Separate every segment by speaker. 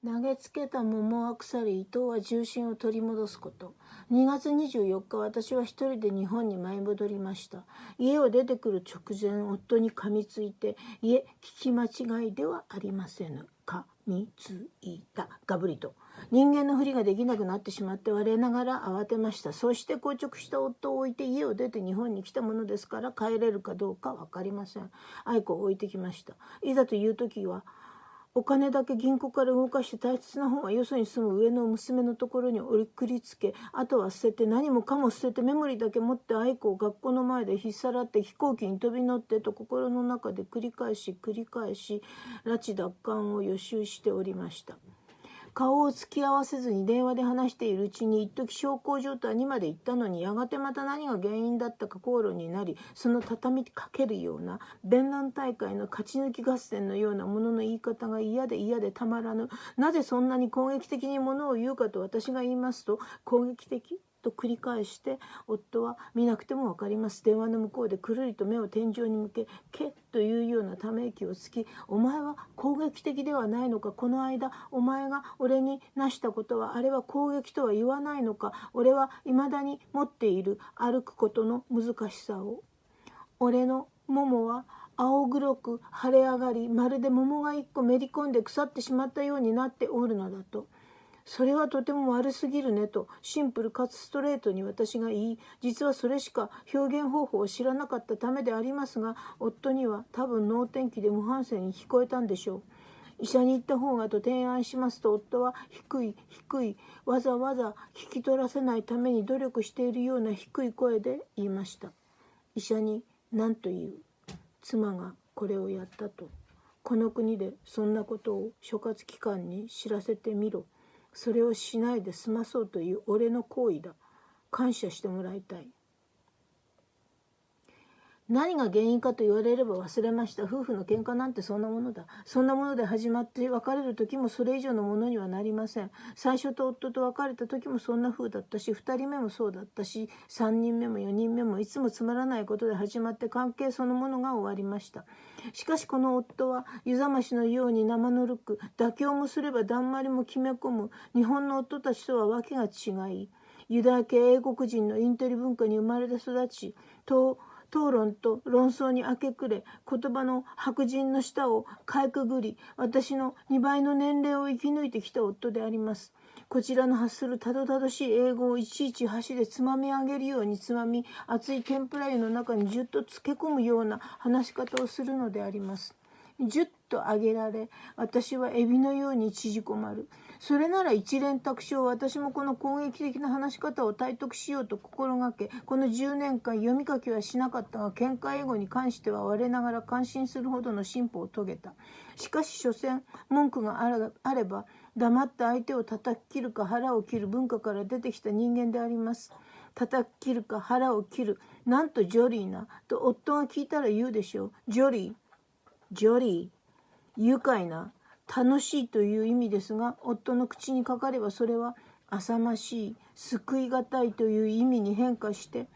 Speaker 1: 投げつけた桃は腐り、伊藤は重心を取り戻すこと。2月24日、私は一人で日本に舞い戻りました。家を出てくる直前、夫に噛みついて、聞き間違いではありませぬ。噛みついた。ガブリと。人間のふりができなくなってしまって我ながら慌てました。そして硬直した夫を置いて家を出て日本に来たものですから帰れるかどうか分かりません。愛子を置いてきました。いざという時は、お金だけ銀行から動かして大切な本はよそに住む上の娘のところに送りつけ、あとは捨てて何もかも捨ててメモリだけ持って愛子を学校の前で引っさらって飛行機に飛び乗ってと心の中で繰り返し拉致奪還を予習しておりました。顔を突き合わせずに電話で話しているうちに一時小康状態にまで行ったのに、やがてまた何が原因だったか口論になり、その畳みかけるような弁論大会の勝ち抜き合戦のようなものの言い方が嫌でたまらぬ。なぜそんなに攻撃的にものを言うかと私が言いますと、攻撃的と繰り返して夫は見なくても分かります。電話の向こうでくるりと目を天井に向け、けというようなため息をつき、お前は攻撃的ではないのか、この間お前が俺になしたことはあれは攻撃とは言わないのか、俺は未だに持っている歩くことの難しさを。俺のももは青黒く腫れ上がり、まるで桃が一個めり込んで腐ってしまったようになっておるのだと。それはとても悪すぎるねとシンプルかつストレートに私が言い、実はそれしか表現方法を知らなかったためでありますが、夫には多分能天気で無反省に聞こえたんでしょう。医者に行った方がと提案しますと、夫は低いわざわざ聞き取らせないために努力しているような低い声で言いました。医者に何と言う。妻がこれをやったと。この国でそんなことを所轄機関に知らせてみろ。それをしないで済まそうという俺の行為だ。感謝してもらいたい。何が原因かと言われれば忘れました。夫婦の喧嘩なんてそんなものだ。そんなもので始まって別れる時もそれ以上のものにはなりません。最初と夫と別れた時もそんな風だったし、2人目もそうだったし、3人目も4人目もいつもつまらないことで始まって関係そのものが終わりました。しかしこの夫は湯冷ましのように生ぬるく、妥協もすればだんまりも決め込む日本の夫たちとはわけが違い、ユダヤ系英国人のインテリ文化に生まれて育ち、討論と論争に明け暮れ、言葉の白人の舌をかいくぐり、私の2倍の年齢を生き抜いてきた夫であります。こちらの発するたどたどしい英語をいちいち箸でつまみ上げるようにつまみ、熱い天ぷら湯の中にじゅっと漬け込むような話し方をするのであります。じゅっと上げられ、私はエビのように縮こまる。それなら一連卓上、私もこの攻撃的な話し方を体得しようと心がけ、この10年間読み書きはしなかったが、喧嘩英語に関しては我ながら感心するほどの進歩を遂げた。しかし所詮、文句があれば、黙って相手を叩き切るか腹を切る文化から出てきた人間であります。叩き切るか腹を切る。なんとジョリーな、と夫が聞いたら言うでしょう。ジョリー、愉快な、楽しいという意味ですが、夫の口にかかればそれは浅ましい、救いがたいという意味に変化して、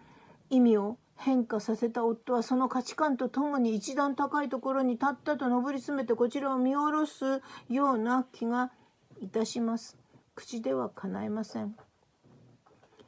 Speaker 1: 意味を変化させた夫はその価値観とともに一段高いところに立ったと上り詰めてこちらを見下ろすような気がいたします。口では叶えません。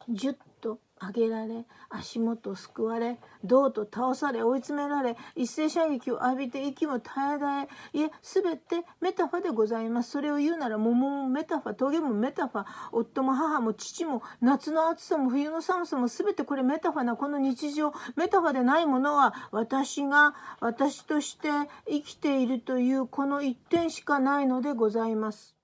Speaker 1: じゅっと上げられ、足元をすくわれ、銅と倒され、追い詰められ、一斉射撃を浴びて息も絶え絶え、いえ、すべてメタファでございます。それを言うなら、桃もメタファ、トゲもメタファ、夫も母も父も、夏の暑さも冬の寒さもすべてこれメタファなこの日常、メタファでないものは、私が私として生きているというこの一点しかないのでございます。